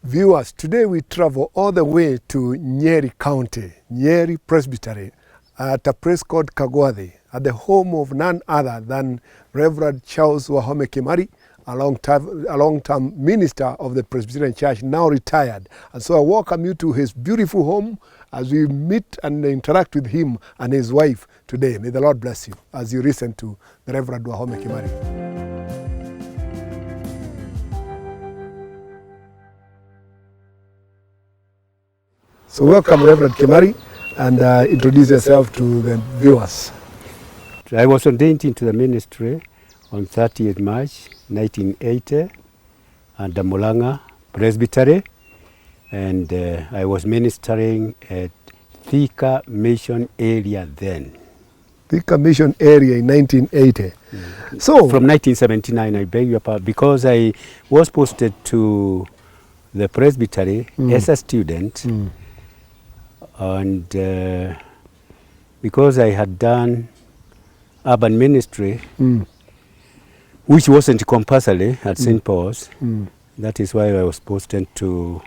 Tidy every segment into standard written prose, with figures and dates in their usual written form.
Viewers, today we travel all the way to Nyeri County, Nyeri Presbytery, at a place called Kagwathi, at the home of none other than Reverend Charles Wahome Kimari, a long-term minister of the Presbyterian Church, now retired. And so I welcome you to his beautiful home as we meet and interact with him and his wife today. May the Lord bless you as you listen to the Reverend Wahome Kimari. So welcome, Reverend Kimari, and introduce yourself to the viewers. I was ordained into the ministry on 30th March 1980 at the Mulanga Presbytery, and I was ministering at Thika Mission Area then. Thika Mission Area in 1980. So from 1979, I beg your pardon, because I was posted to the Presbytery as a student. And because I had done urban ministry, which wasn't compulsory at St. Paul's, that is why I was posted to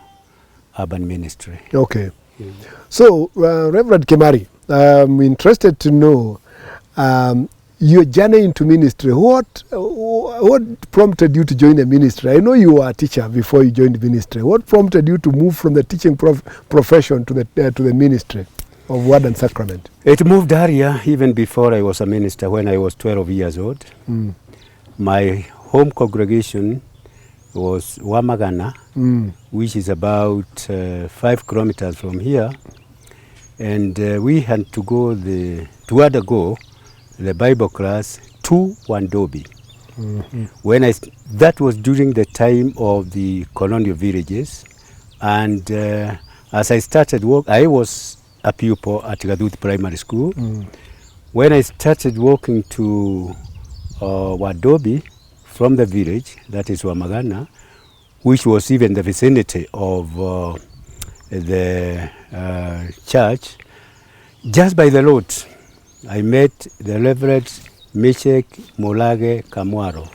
urban ministry. Okay. So, Reverend Kimari, I'm interested to know your journey into ministry. What prompted you to join the ministry? I know you were a teacher before you joined the ministry. What prompted you to move from the teaching profession to the ministry of Word and Sacrament? It moved earlier, even before I was a minister, when I was 12 years old. My home congregation was Wamagana, which is about 5 kilometers from here. And we had to undergo the Bible class to Wandobi. That was during the time of the colonial villages, and as I started work, I was a pupil at Gaduth Primary School. When I started walking to Wandobi from the village, that is Wamagana, which was even the vicinity of the church, just by the road, I met the Reverend Meshek Molage Kamwaro.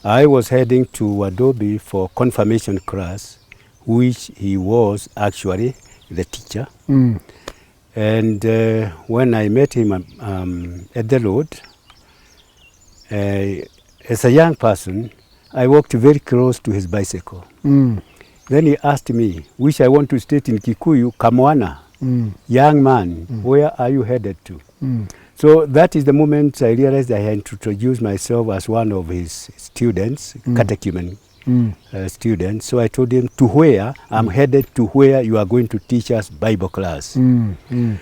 I was heading to Wadobi for confirmation class, which he was actually the teacher. And when I met him at the road, as a young person, I walked very close to his bicycle. Then he asked me, which I want to state in Kikuyu, Kamwana, young man, where are you headed to? So that is the moment I realized I had to introduce myself as one of his students, catechumen students. So I told him, to where? I'm headed to where you are going to teach us Bible class. And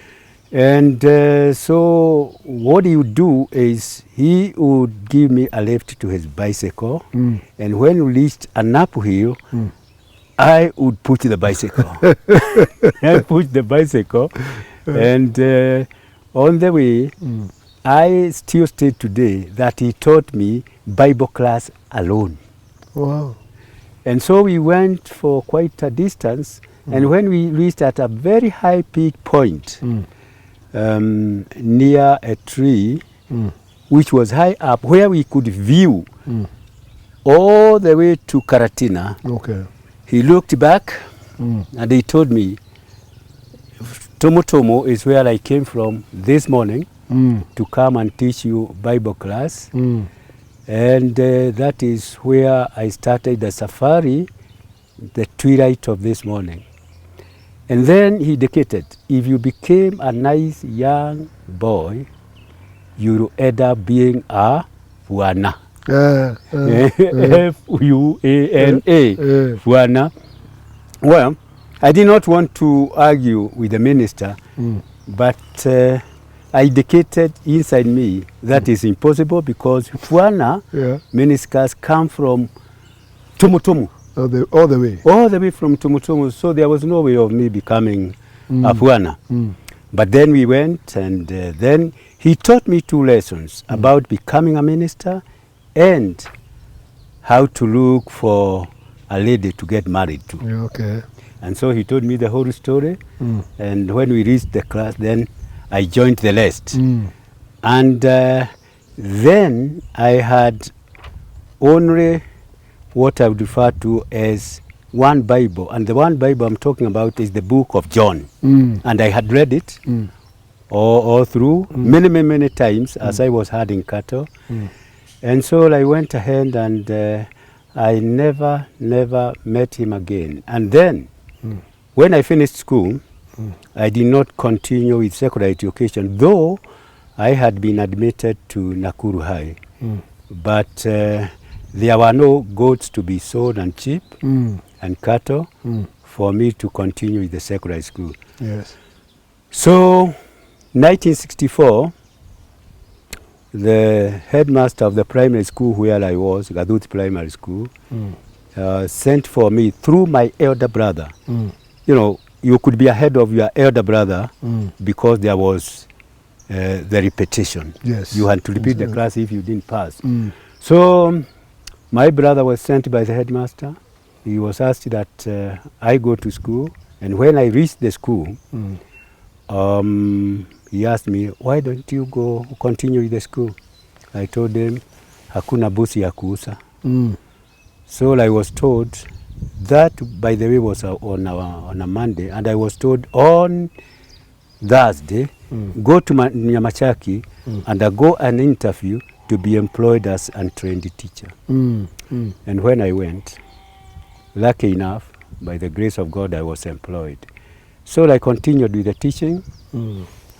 so what he would do is he would give me a lift to his bicycle, and when we reached an uphill, I would push the bicycle. I pushed the bicycle, and on the way, I still state today that he taught me Bible class alone. Wow. And so we went for quite a distance, and when we reached at a very high peak point, near a tree, which was high up, where we could view all the way to Karatina, he looked back and he told me, Tomo is where I came from this morning to come and teach you Bible class. And that is where I started the safari, the twilight of this morning. And then he indicated, if you became a nice young boy, you will end up being a Fuana. F-U-A-N-A, Fuana. Well, I did not want to argue with the minister, but I indicated inside me that is impossible, because Fuana ministers come from Tumutumu. All the way? All the way from Tumutumu, so there was no way of me becoming a Fuana. But then we went, and then he taught me 2 lessons about becoming a minister and how to look for a lady to get married to. And so he told me the whole story, and when we reached the class, then I joined the rest. And then I had only what I would refer to as one Bible, and the one Bible I'm talking about is the book of John. And I had read it all through many times as I was herding cattle. And so I went ahead and I never met him again. And then when I finished school, I did not continue with secondary education, though I had been admitted to Nakuru High. But there were no goats to be sold and sheep and cattle for me to continue with the secondary school. Yes. So 1964, the headmaster of the primary school where I was, Gadut Primary School, sent for me through my elder brother. You know, you could be ahead of your elder brother because there was the repetition. Yes. You had to repeat the class if you didn't pass. So my brother was sent by the headmaster. He was asked that I go to school, and when I reached the school, he asked me, why don't you go continue with the school? I told him, hakuna busi ya kuuza. So I was told, that by the way was on a Monday, and I was told on Thursday, go to Nyamachaki and go an interview to be employed as an untrained teacher. And when I went, lucky enough, by the grace of God, I was employed. So I continued with the teaching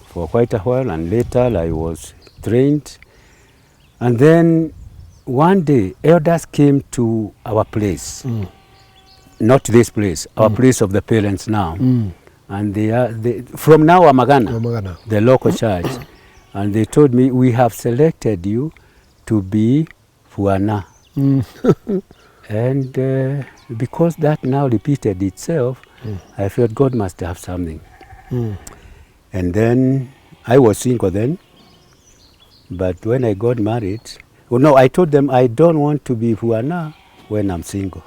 for quite a while, and later I was trained. And then one day, elders came to our place, not this place, our place of the parents now. And they are from now Amagana, the local church. And they told me, we have selected you to be Fuana. And because that now repeated itself, I felt God must have something. And then I was single then, but when I got married, well, no, I told them I don't want to be Fuana when I'm single.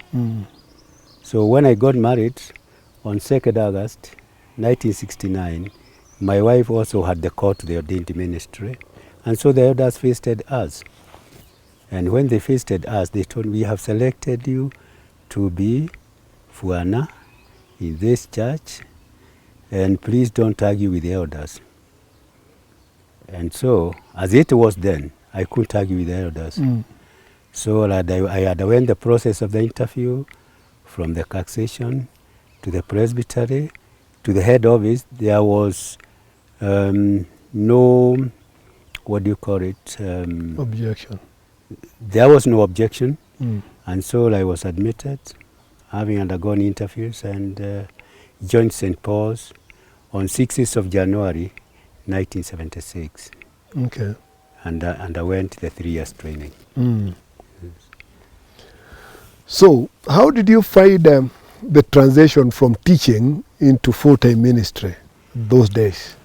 So when I got married on 2nd August 1969, my wife also had the call to the ordained ministry, and so the elders feasted us. And when they feasted us, they told me, we have selected you to be Fuana in this church, and please don't argue with the elders. And so, as it was then, I couldn't argue with the elders. So I underwent the process of the interview, from the congregation to the presbytery to the head office. There was no, what do you call it? Objection. There was no objection. And so I was admitted, having undergone interviews, and joined St. Paul's on 6th of January 1976. Okay. And underwent the 3 years training. So, how did you find the transition from teaching into full-time ministry those days?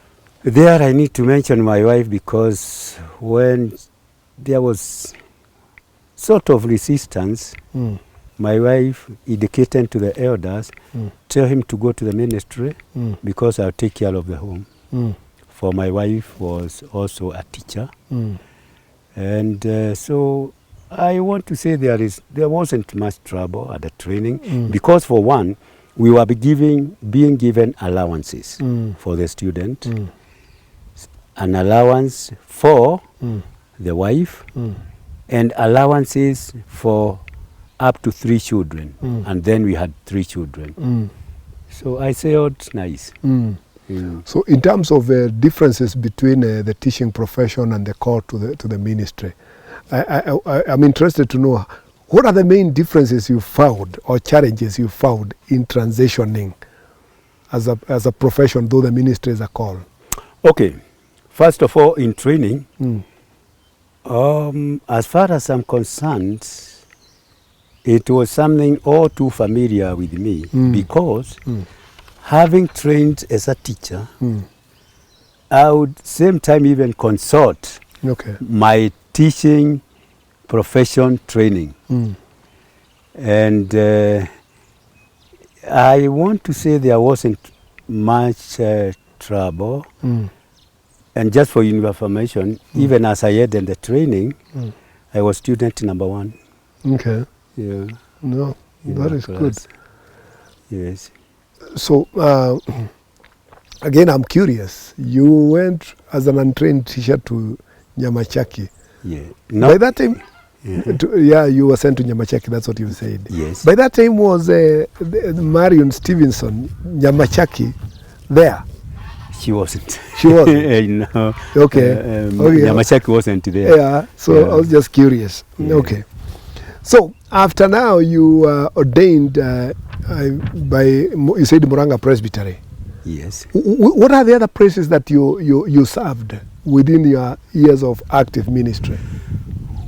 There I need to mention my wife, because when there was sort of resistance, my wife indicated to the elders, tell him to go to the ministry because I'll take care of the home. For my wife was also a teacher. And so I want to say there wasn't much trouble at the training, because for one, we were being given allowances for the student, an allowance for the wife, and allowances for up to 3 children, and then we had 3 children. So I say, oh, it's nice. So in terms of differences between the teaching profession and the call to the ministry, I'm interested to know, what are the main differences you found or challenges you found in transitioning as a profession, though the ministry is a call? Okay, first of all, in training, as far as I'm concerned, it was something all too familiar with me, because having trained as a teacher, I would same time even consult my teaching profession training. And I want to say there wasn't much trouble. And just for your information, even as I had in the training, I was student number 1. Okay. Yeah. No, that is good. Yes. So, again, I'm curious. You went as an untrained teacher to Nyamachaki. Yeah. By that time, Mhm. yeah, you were sent to Nyamachaki, that's what you said. Yes. By that time was Marion Stevenson, Nyamachaki, there? She wasn't. She wasn't? No. Okay. Okay. Nyamachaki wasn't there. Yeah, so I was just curious. Yeah. Okay. So, after now, you were ordained by, you said Muranga Presbytery. Yes. What are the other places that you served within your years of active ministry?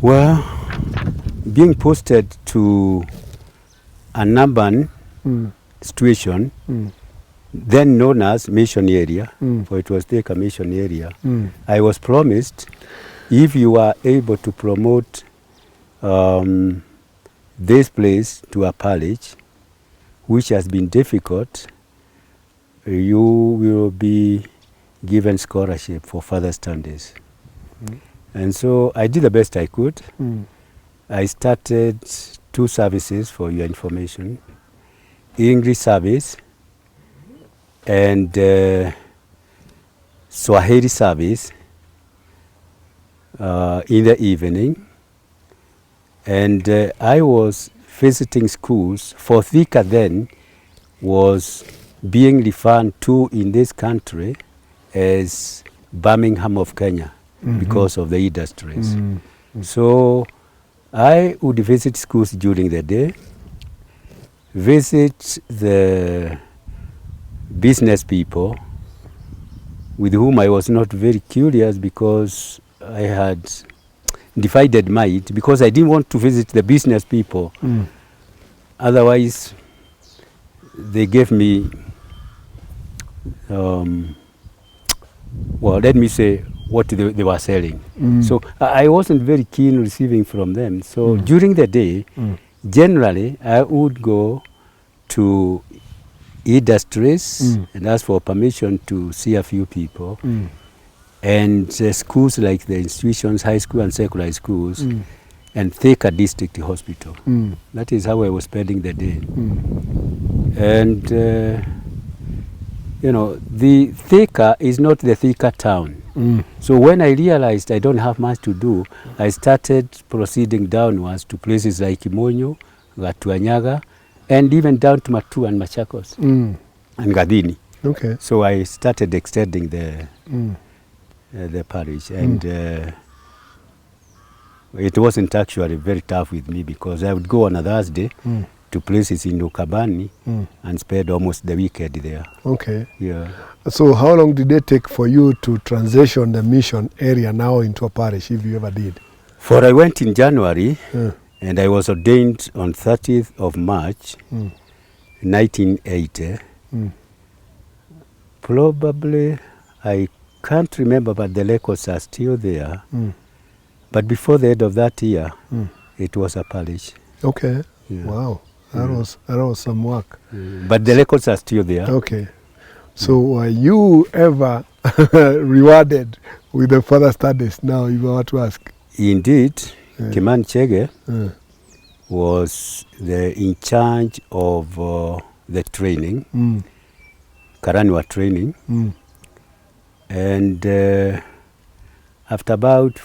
Well, being posted to an urban situation, then known as mission area, for it was Thika mission area, I was promised if you are able to promote this place to a parish, which has been difficult, you will be given scholarship for further studies. And so I did the best I could. I started 2 services for your information, English service and Swahili service in the evening. And I was visiting schools. For Thika then was being referred to in this country as Birmingham of Kenya because of the industries. So I would visit schools during the day, visit the business people with whom I was not very curious because I had divided mind, because I didn't want to visit the business people. Otherwise, they gave me, well, let me say what they were selling. So I wasn't very keen receiving from them. So during the day, generally, I would go to industries and ask for permission to see a few people. And schools like the institutions, high school and secondary schools, and Thika District Hospital. That is how I was spending the day. And, you know, the Thika is not the Thika town. So when I realized I don't have much to do, I started proceeding downwards to places like Imonyo, Gatuanyaga, and even down to Matu and Machakos and Gadini. Okay. So I started extending the parish, and it wasn't actually very tough with me because I would go on a Thursday to places in Ukabani and spend almost the weekend there. Okay. Yeah. So how long did it take for you to transition the mission area now into a parish, if you ever did? For I went in January and I was ordained on 30th of March 1980. Probably, I can't remember, but the records are still there. But before the end of that year, it was a parish. Okay. Yeah. Wow. That was some work. But the records are still there. Okay. So were you ever rewarded with the further studies now, if I were to ask? Indeed, Kimari Chege was in charge of the training, Karanwa training. And after about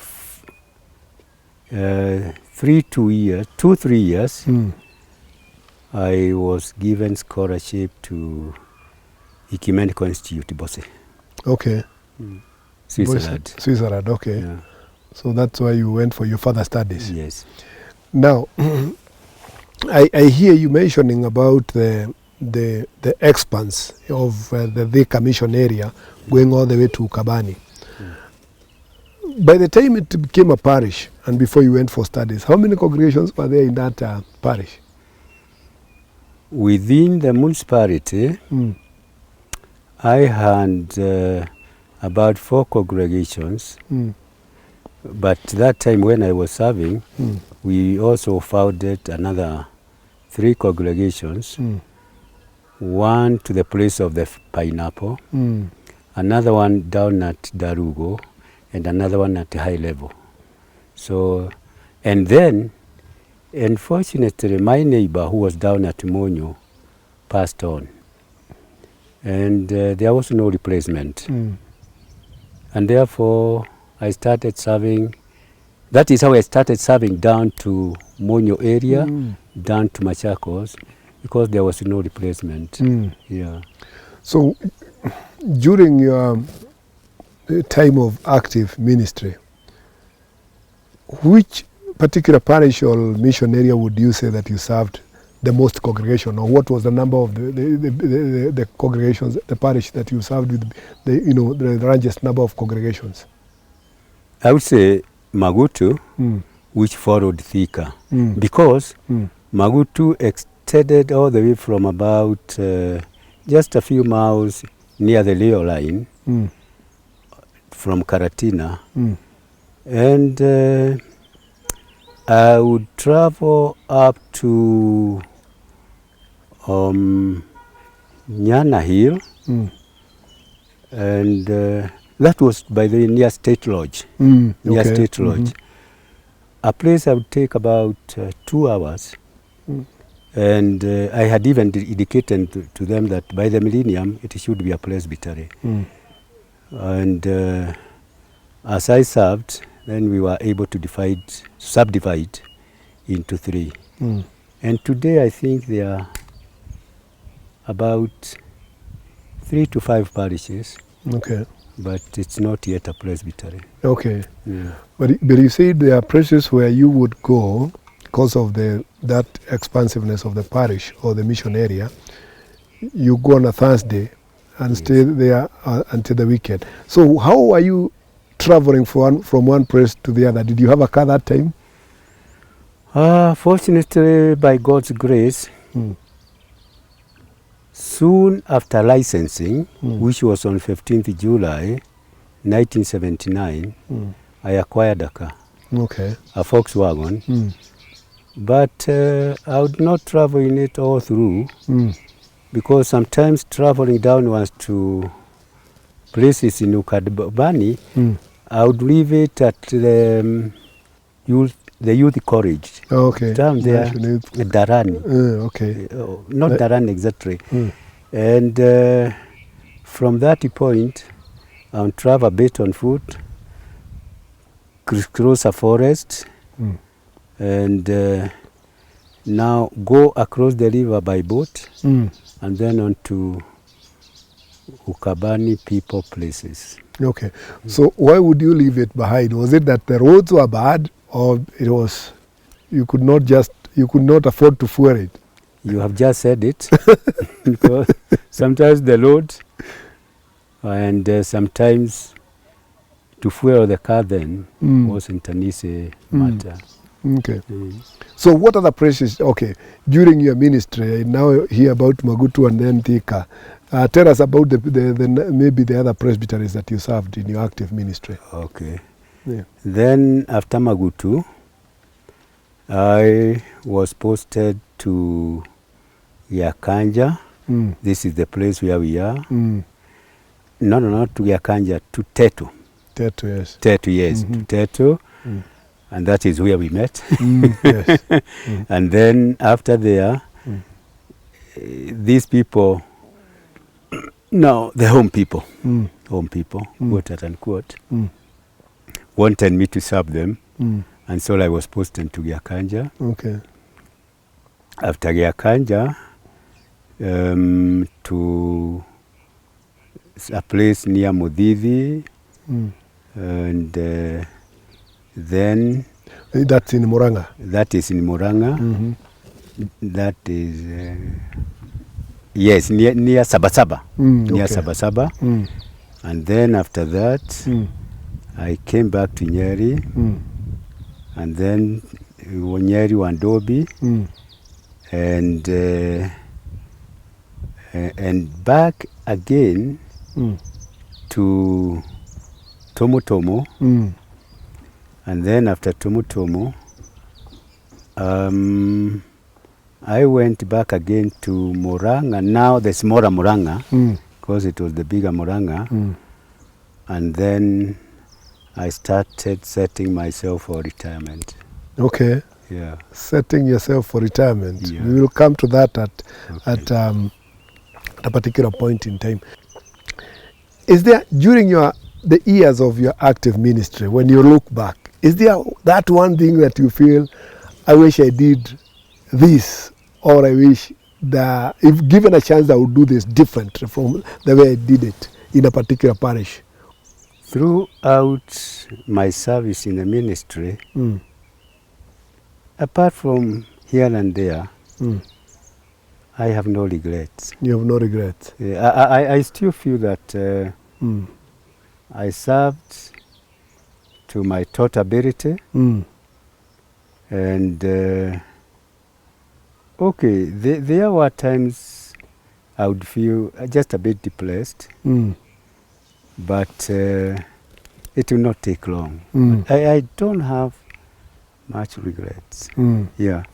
3 years, I was given scholarship to Ecumenical Institute, Bose. Okay. Switzerland. Switzerland, okay. Yeah. So that's why you went for your further studies. Yes. Now, I hear you mentioning about the expanse of the Thika mission area going all the way to Ukabani. By the time it became a parish and before you went for studies, how many congregations were there in that parish? Within the municipality, I had about 4 congregations. But that time when I was serving, we also founded another 3 congregations. One to the place of the pineapple, another one down at Darugo, and another one at high level. So, and then, unfortunately, my neighbor who was down at Monyo passed on. And there was no replacement. And therefore, I started serving. That is how I started serving down to Monyo area, down to Machakos, because there was no replacement. Yeah. So, during your time of active ministry, which particular parish or mission area would you say that you served the most congregation, or what was the number of the congregations, the parish that you served with, the largest number of congregations? I would say Magutu, which followed Thika, because Magutu extended all the way from about just a few miles near the Leo line from Karatina, and I would travel up to Nyana Hill, and that was by the near State Lodge. Near State Lodge. A place I would take about 2 hours. And I had even indicated to them that by the millennium it should be a presbytery. And as I served, then we were able to subdivide into 3. And today I think there are about 3 to 5 parishes. Okay. But it's not yet a presbytery. Okay. Yeah. But you see, there are places where you would go because of that expansiveness of the parish or the mission area. You go on a Thursday and stay there until the weekend. So how are you traveling from one place to the other? Did you have a car that time? Fortunately, by God's grace, soon after licensing, which was on 15th July 1979, I acquired a car, a Volkswagen. But I would not travel in it all through, because sometimes traveling downwards to places in Ukadbani, I would leave it at the youth college. Down there, Darani. Not Darani exactly. And from that point, I would travel a bit on foot, crisscross a forest, and now go across the river by boat, and then on to Ukabani people places. Okay. So why would you leave it behind? Was it that the roads were bad, or it was you could not afford to fuel it? You have just said it. Because sometimes the road, and sometimes to fuel the car then wasn't an easy matter. Okay. So what other places, during your ministry, now hear about Magutu and then Thika, tell us about maybe the other presbyteries that you served in your active ministry. Okay. Yeah. Then after Magutu, I was posted to Yakanja. This is the place where we are. No, not to Yakanja, to Tetu. Tetu, yes. Tetu, yes, to Tetu. And that is where we met. Yes. And then after there, these people, no, the home people, quote unquote, wanted me to serve them. And so I was posted to Gyakanja. Okay. After Gyakanja, to a place near Mudhithi, and then... That's in Muranga? That is in Muranga. That is... yes, near Sabasaba. Near Sabasaba. And then after that, I came back to Nyeri, and then Nyeri Wandobi, and back again to Tomotomo, and then after Tomotomo, I went back again to Muranga. Now the smaller Muranga, because it was the bigger Muranga, and then I started setting myself for retirement. Okay. Yeah. Setting yourself for retirement. Yeah. We will come to that at at a particular point in time. Is there, during the years of your active ministry, when you look back, is there that one thing that you feel, I wish I did this, or I wish that if given a chance I would do this different from the way I did it in a particular parish? Throughout my service in the ministry, apart from here and there, I have no regrets. You have no regrets? I still feel that I served to my total ability, and okay, there were times I would feel just a bit depressed, but it will not take long. I don't have much regrets. Yeah.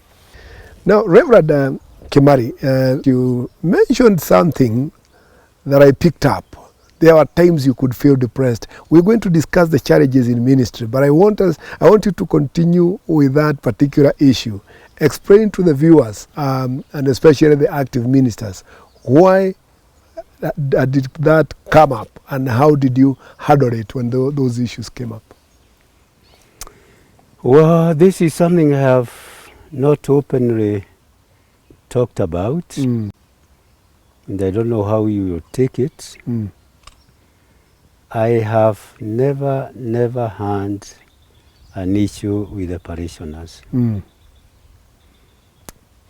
Now, Reverend Kimari, you mentioned something that I picked up. There are times you could feel depressed. We're going to discuss the challenges in ministry, but I want you to continue with that particular issue. Explain to the viewers, and especially the active ministers, why did that come up, and how did you handle it when those issues came up? Well, this is something I have not openly talked about, and I don't know how you will take it. I have never had an issue with the parishioners.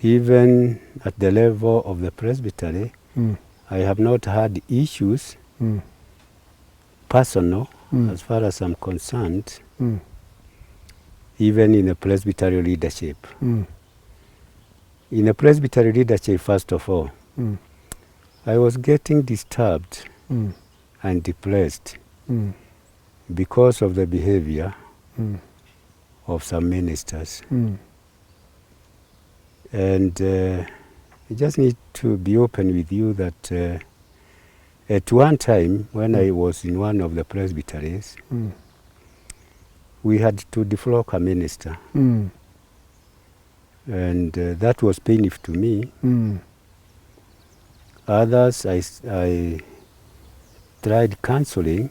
Even at the level of the presbytery, I have not had issues, personal, as far as I'm concerned, even in the presbytery leadership. In the presbytery leadership, first of all, I was getting disturbed and depressed because of the behavior of some ministers. And I just need to be open with you that at one time, when I was in one of the presbyteries, we had to deflock a minister. And that was painful to me. Others, I tried counseling,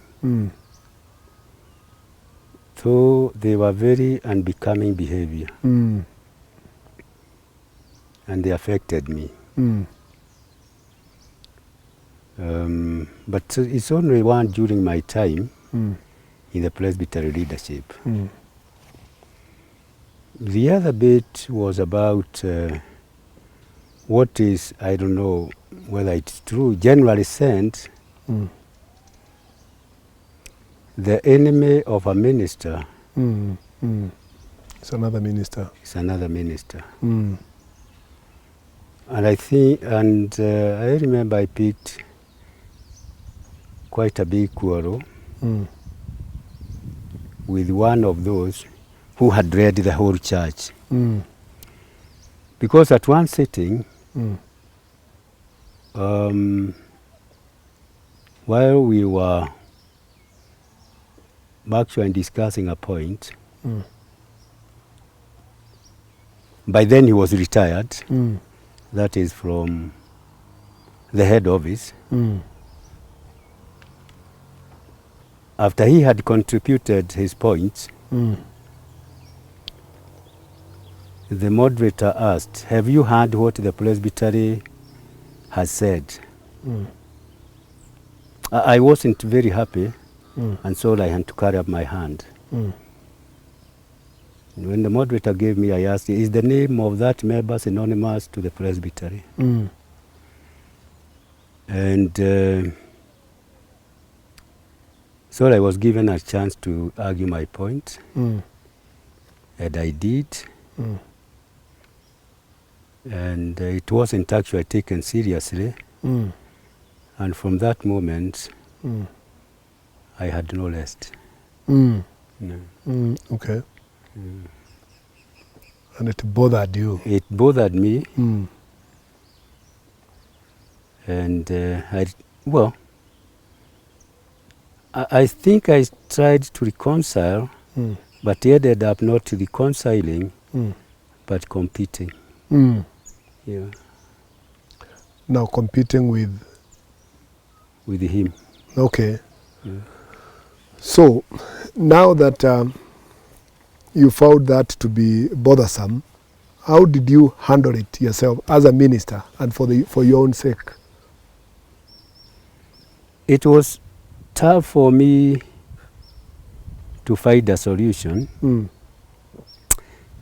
though they were very unbecoming behavior. And they affected me. But it's only one during my time in the presbytery leadership. The other bit was about what is, I don't know whether it's true, generally said, the enemy of a minister It's another minister. is another minister. And I think, and I remember I picked quite a big quarrel with one of those who had read the whole church. Because at one sitting, while we were actually discussing a point, by then he was retired, that is from the head office. After he had contributed his points, the moderator asked, "Have you heard what the presbytery has said?" I wasn't very happy, and so I had to carry up my hand. When the moderator gave me, I asked, "Is the name of that member synonymous to the presbytery?" And so I was given a chance to argue my point, and I did. And it wasn't actually taken seriously. And from that moment, I had no rest. Okay. And it bothered you? It bothered me. And I think I tried to reconcile, but he ended up not reconciling, but competing. Yeah. Now competing with with him. Okay. Yeah. So now that you found that to be bothersome, how did you handle it yourself as a minister and for your own sake? It was tough for me to find a solution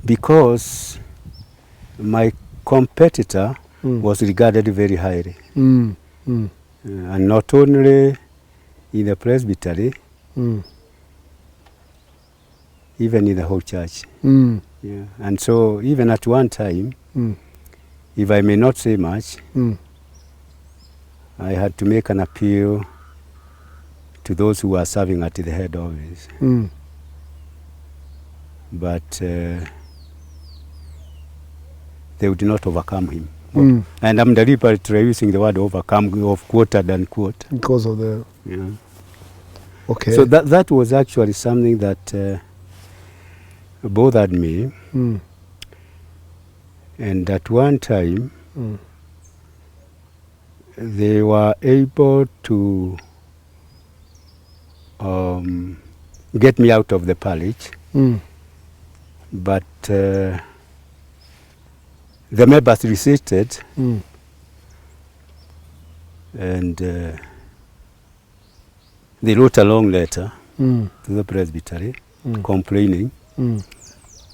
because my competitor was regarded very highly. And not only in the presbytery, even in the whole church. Yeah. And so even at one time, if I may not say much, I had to make an appeal to those who were serving at the head office. But they would not overcome him. And I'm deliberately using the word overcome, of quoted unquote. Because of the... Yeah. Okay. So that was actually something that bothered me. And at one time, they were able to get me out of the parish, but the members resisted, and they wrote a long letter to the presbytery complaining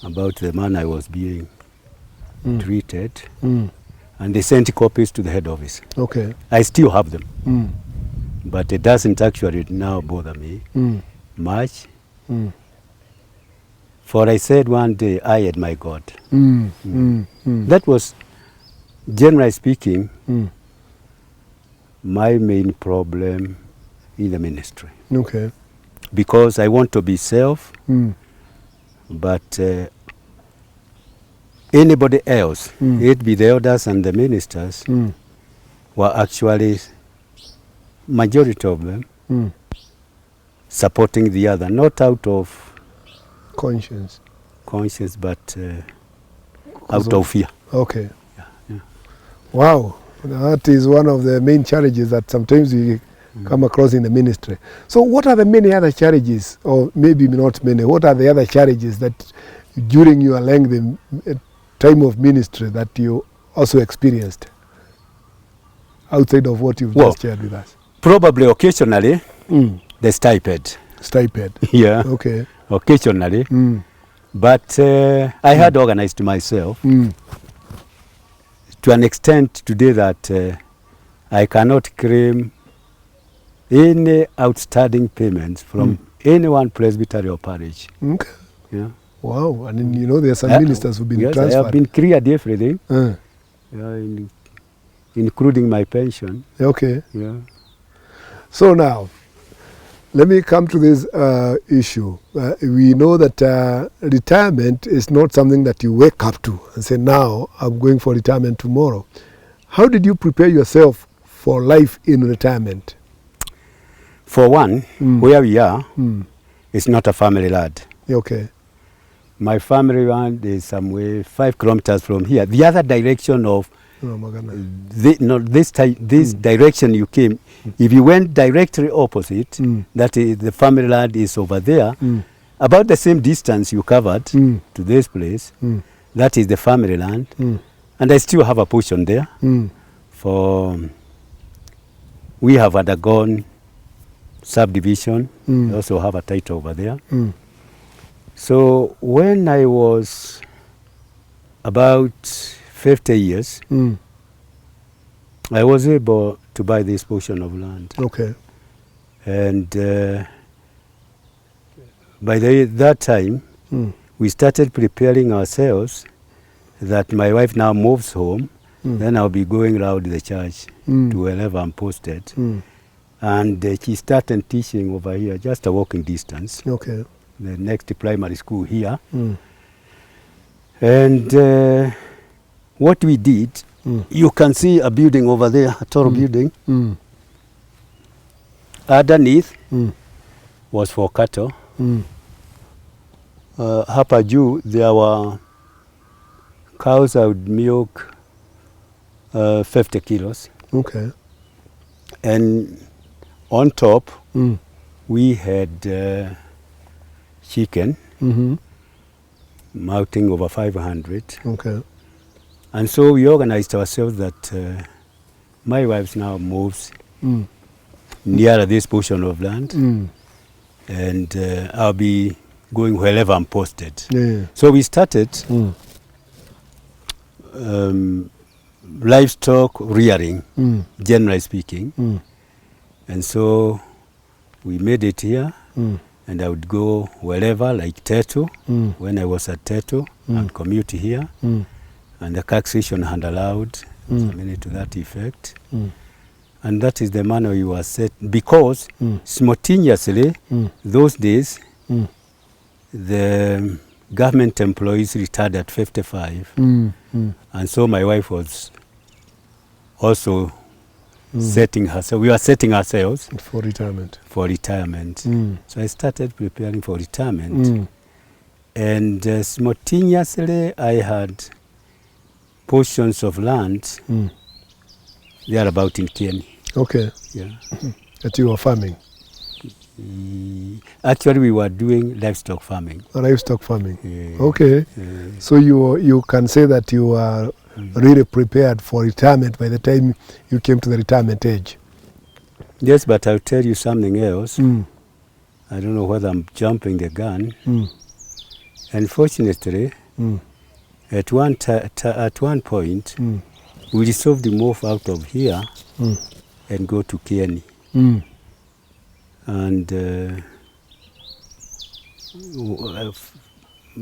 about the man I was being treated, and they sent copies to the head office. Okay. I still have them, but it doesn't actually now bother me much. For I said one day, I had my God. That was, generally speaking, my main problem in the ministry. Okay. Because I want to be self, but anybody else, it be the elders and the ministers, were actually, majority of them, supporting the other, not out of Conscience, but out of fear. Okay. Yeah. Wow. That is one of the main challenges that sometimes we come across in the ministry. So what are the many other challenges, or maybe not many, what are the other challenges that during your lengthy time of ministry that you also experienced outside of what you've just shared with us? Probably occasionally, the stipend. Stipend. Yeah. Okay. Occasionally. But I had organized myself to an extent today that I cannot claim any outstanding payments from any one presbytery or parish. Okay. Yeah. Wow. And you know, there are some ministers who've been transferred. I have been cleared everything, including my pension. Okay. Yeah. So now, let me come to this issue. We know that retirement is not something that you wake up to and say, now I'm going for retirement tomorrow. How did you prepare yourself for life in retirement? For one, where we are, it's not a family land. Okay. My family land is somewhere 5 kilometers from here. The other direction of this direction you came, if you went directly opposite, that is, the family land is over there, about the same distance you covered to this place, that is the family land, and I still have a portion there, for we have undergone subdivision, we also have a title over there. So when I was about 50 years, I was able to buy this portion of land. Okay. And by that time, we started preparing ourselves that my wife now moves home, then I'll be going around the church to wherever I'm posted. And she started teaching over here, just a walking distance. Okay. The next primary school here. And what we did, you can see a building over there, a tall building. Underneath was for cattle. Hapa juu, there were cows that would milk 50 kilos. Okay. And On top, Mm. we had chicken, Mm-hmm. mounting over 500. Okay. And so we organized ourselves that my wife now moves Mm. near this portion of land, Mm. and I'll be going wherever I'm posted. Yeah. So we started Mm. livestock rearing, Mm. generally speaking. Mm. And so we made it here, Mm. and I would go wherever, like Teto. Mm. When I was at Teto, I'd commute here, Mm. and the taxation had allowed something to that effect. Mm. And that is the manner we were set, because Mm. simultaneously, Mm. those days, Mm. the government employees retired at 55. Mm. Mm. And so my wife was also setting herself. We were setting ourselves For retirement. for retirement. Mm. So I started preparing for retirement. Mm. And simultaneously, I had portions of land Mm. there about in Kieni. Okay. Yeah. That you were farming. Actually, we were doing livestock farming. Livestock farming. Yeah. Okay. So you can say that you are really prepared for retirement by the time you came to the retirement age. Yes, but I'll tell you something else. Mm. I don't know whether I'm jumping the gun. Mm. Unfortunately, Mm. at one point, Mm. we resolved to move out of here Mm. and go to Kieni. Mm. And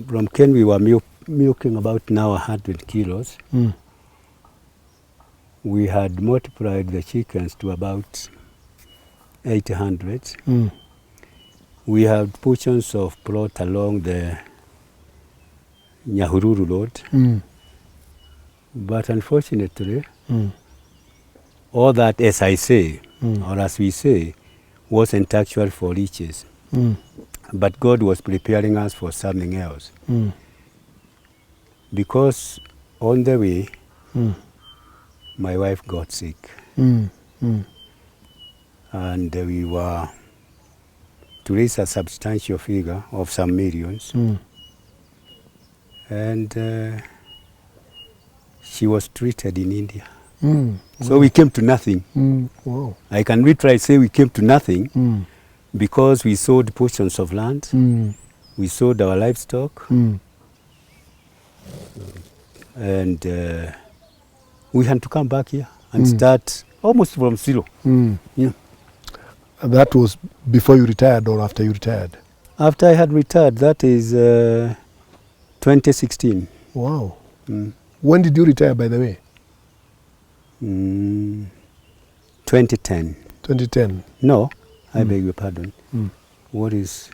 from Kieni, we were milking about now 100 kilos. Mm. We had multiplied the chickens to about 800. Mm. We had portions of plot along the Nyahururu Road. Mm. But unfortunately, Mm. all that, as I say, Mm. or as we say, wasn't actual for riches. Mm. But God was preparing us for something else. Mm. Because on the way, Mm. my wife got sick. Mm. Mm. And we were to raise a substantial figure of some millions. Mm. And she was treated in India. Mm. So we came to nothing. Mm. Wow. I can literally say we came to nothing Mm. because we sold portions of land, Mm. we sold our livestock, Mm. and we had to come back here and start almost from zero. Mm. Yeah. And that was before you retired or after you retired? After I had retired, that is 2016. Wow. Mm. When did you retire, by the way? 2010. 2010. No, I beg your pardon. Mm. What is...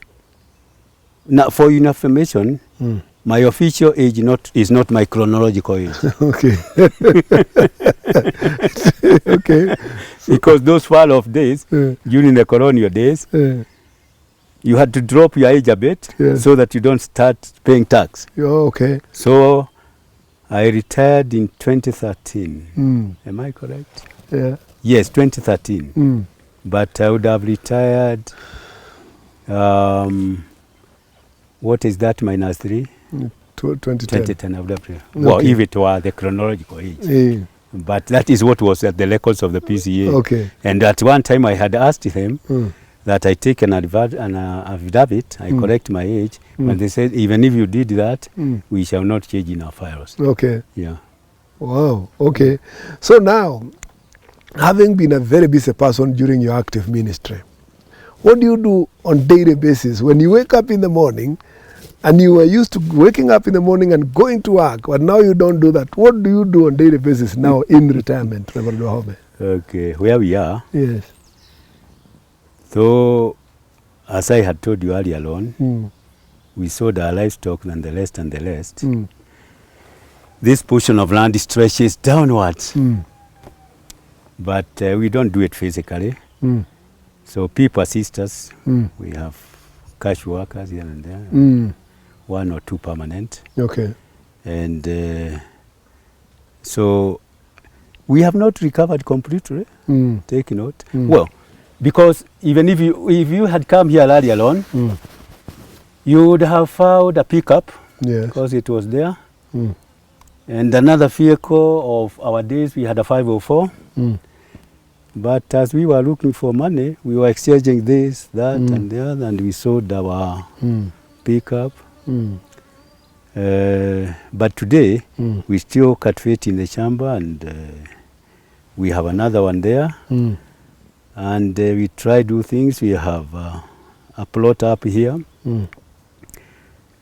Now, for your information, Mm. my official age is not my chronological age. Okay. Okay. Because those far off days, Yeah. during the colonial days, Yeah. you had to drop your age a bit Yes. so that you don't start paying tax. Oh, okay. So I retired in 2013. Mm. Am I correct? Yeah. Yes, 2013. Mm. But I would have retired, what is that minus 3? 2010. 2010, I would have retired. Well, Okay. if it were the chronological age. Yeah. But that is what was at the records of the PCA. Okay. And at one time I had asked them Mm. that I take an affidavit, I correct my age, and they said, even if you did that, we shall not change in our files. Okay. Yeah. Wow. Okay. So now, having been a very busy person during your active ministry, what do you do on daily basis when you wake up in the morning and you were used to waking up in the morning and going to work, but now you don't do that? What do you do on daily basis now in retirement, Reverend Wahome? Okay, where we are, Yes. so as I had told you earlier on, Mm. we sold our livestock and the rest and the rest. Mm. This portion of land stretches downwards, Mm. but we don't do it physically. Mm. So people assist us. Mm. We have cash workers here and there, Mm. 1 or 2 permanent. Okay. And so we have not recovered completely, Mm. take note. Mm. Well, Because even if you had come here earlier on, you would have found a pickup, Yes. because it was there. And another vehicle of our days, we had a 504. But as we were looking for money, we were exchanging this, that, and the other, and we sold our pickup. But today, we still cultivate in the shamba, and we have another one there. And we try do things. We have a plot up here.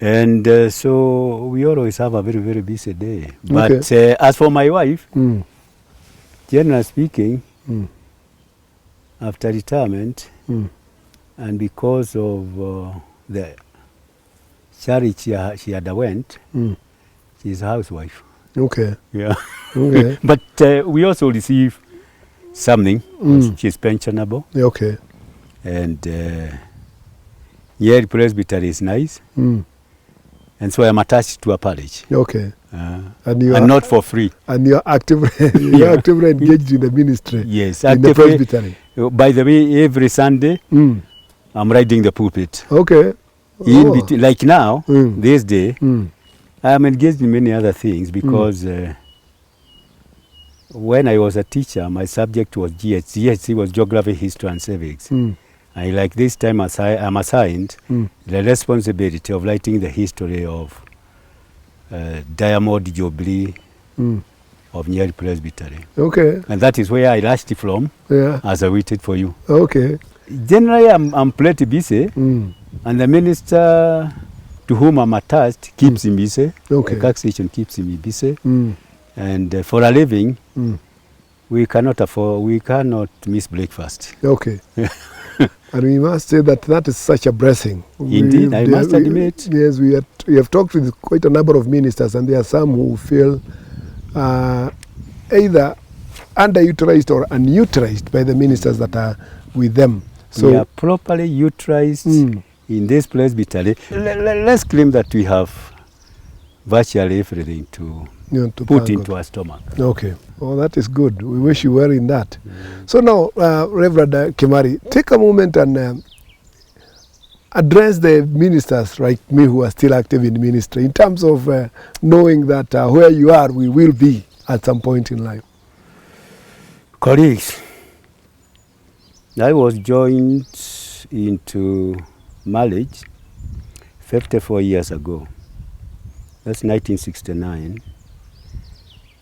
And so we always have a very, very busy day. But as for my wife, generally speaking, after retirement, and because of the charity she underwent, she's a housewife. Okay. Yeah. Okay. But we also receive something. She's pensionable. Okay. And Nyeri Presbytery is nice. And so I'm attached to a parish. Okay. And not for free. And you're actively, actively engaged in the ministry. Yes. In the presbytery. By the way, every Sunday, I'm riding the pulpit. Okay. In between, like now, this day, I'm engaged in many other things because when I was a teacher, my subject was GHC. GHC was Geography, History, and Civics. And like this time, I'm assigned the responsibility of writing the history of Diamond Jubilee of Nyeri Presbytery. Okay. And that is where I rushed from as I waited for you. Okay. Generally, I'm pretty busy, and the minister to whom I'm attached keeps me busy. Okay. The taxation keeps me busy. And for a living, we cannot miss breakfast. Okay. And we must say that that is such a blessing. Indeed, I must admit. Yes, we have talked with quite a number of ministers, and there are some who feel either underutilized or unutilized by the ministers that are with them. So we are properly utilized in this presbytery. Let's claim that we have virtually everything to put into our stomach. Okay. Oh, that is good. We wish you were in that. So now, Reverend Kimari, take a moment and address the ministers like me who are still active in ministry in terms of knowing that where you are, we will be at some point in life. Colleagues, I was joined into marriage 54 years ago. That's 1969.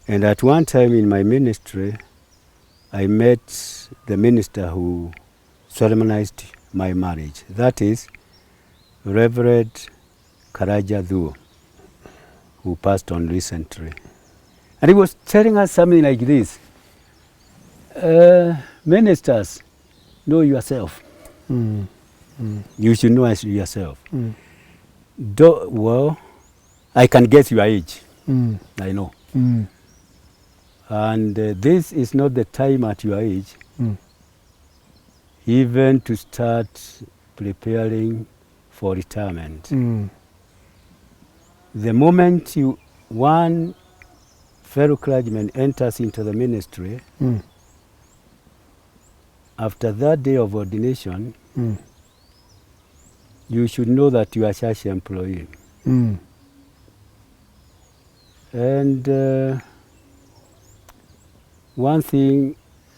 And at one time in my ministry, I met the minister who solemnized my marriage. That is Reverend Karaja Dhuo, who passed on recently. And he was telling us something like this. Ministers, know yourself. You should know yourself. Well, I can guess your age. I know. And this is not the time at your age even to start preparing for retirement. The moment one fellow clergyman enters into the ministry, after that day of ordination, you should know that you are a church employee. And one thing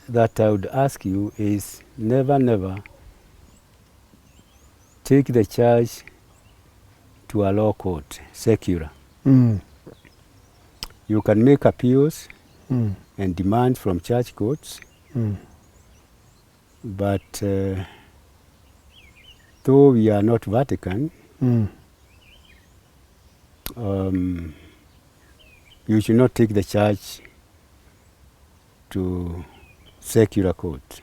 that I would ask you is never take the church to a law court, secular. You can make appeals and demands from church courts, but though we are not Vatican, you should not take the church to secular court.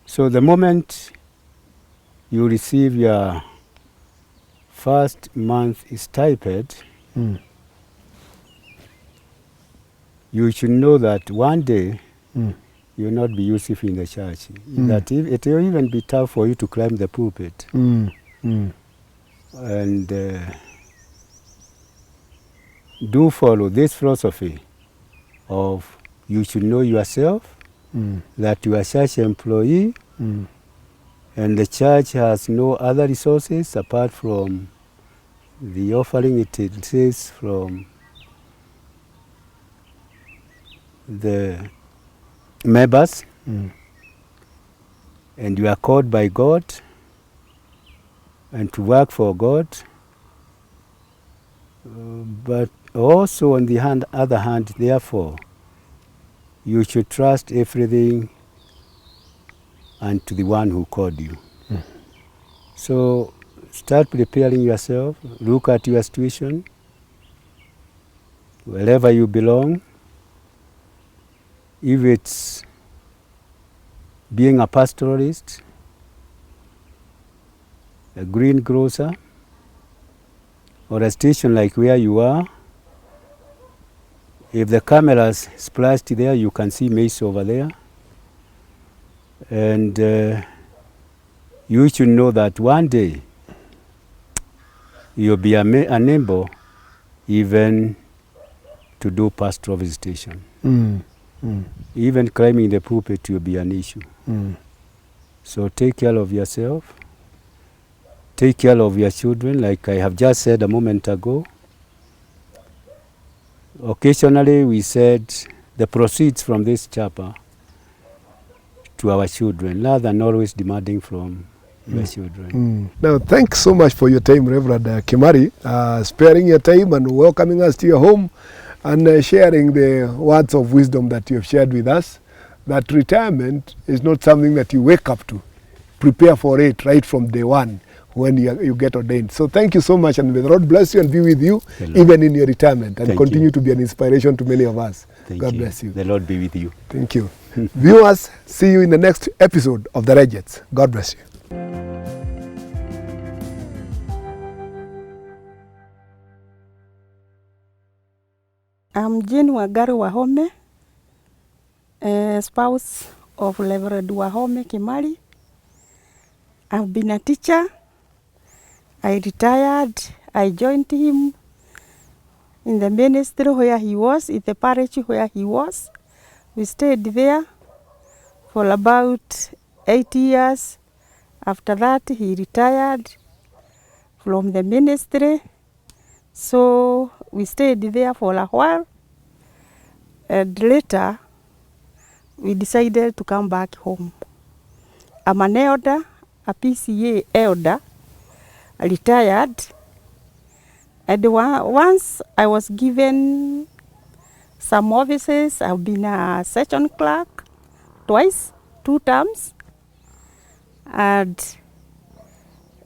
So the moment you receive your first month stipend, you should know that one day you will not be useful in the church. That it will even be tough for you to climb the pulpit. And do follow this philosophy of you should know yourself, that you are a church employee, And the church has no other resources apart from the offering it receives from the members. And you are called by God and to work for God. But also on the other hand, therefore, you should trust everything unto the one who called you. So start preparing yourself, look at your situation, wherever you belong. If it's being a pastoralist, a greengrocer, or a station like where you are, if the cameras splashed there, you can see maize over there. And you should know that one day you'll be unable even to do pastoral visitation. Even climbing the pulpit will be an issue. So take care of yourself. Take care of your children, like I have just said a moment ago. Occasionally we said the proceeds from this chapel to our children, rather than always demanding from your children. Now, thanks so much for your time, Reverend Kimari, sparing your time and welcoming us to your home and sharing the words of wisdom that you have shared with us, that retirement is not something that you wake up to. Prepare for it right from day one when you get ordained. So thank you so much, and may the Lord bless you and be with you even in your retirement, and continue to be an inspiration to many of us. God bless you. The Lord be with you. Thank you. Viewers, see you in the next episode of The Regents. God bless you. I'm Jane Wagaru Wahome, spouse of Reverend Wahome Kimari. I've been a teacher. I retired. I joined him in the ministry where he was, in the parish where he was. We stayed there for about 8 years. After that, he retired from the ministry. So we stayed there for a while. And later, we decided to come back home. I'm an elder, a PCA elder, retired. And once I was given some offices. I've been a session clerk twice, 2 terms. And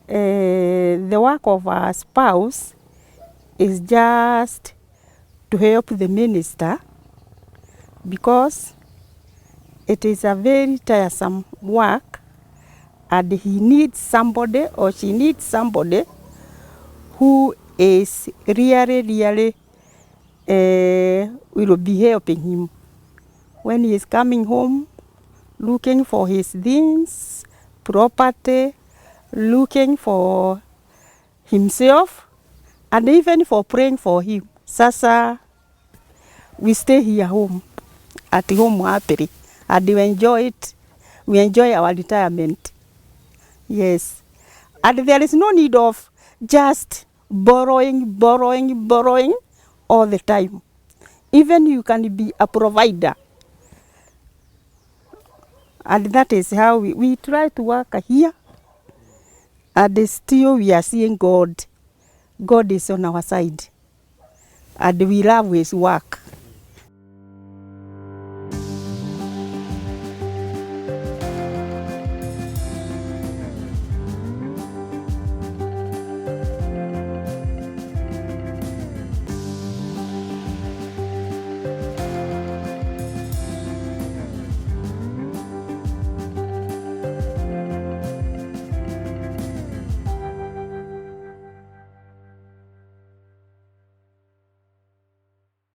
the work of a spouse is just to help the minister, because it is a very tiresome work, and he needs somebody or she needs somebody who is really will be helping him when he is coming home, looking for his things, property, looking for himself, and even for praying for him. Sasa, we stay here home, at home happily, and we enjoy it. We enjoy our retirement. Yes. And there is no need of just borrowing all the time. Even you can be a provider. And that is how we try to work here. And still we are seeing God. God is on our side. And we love his work.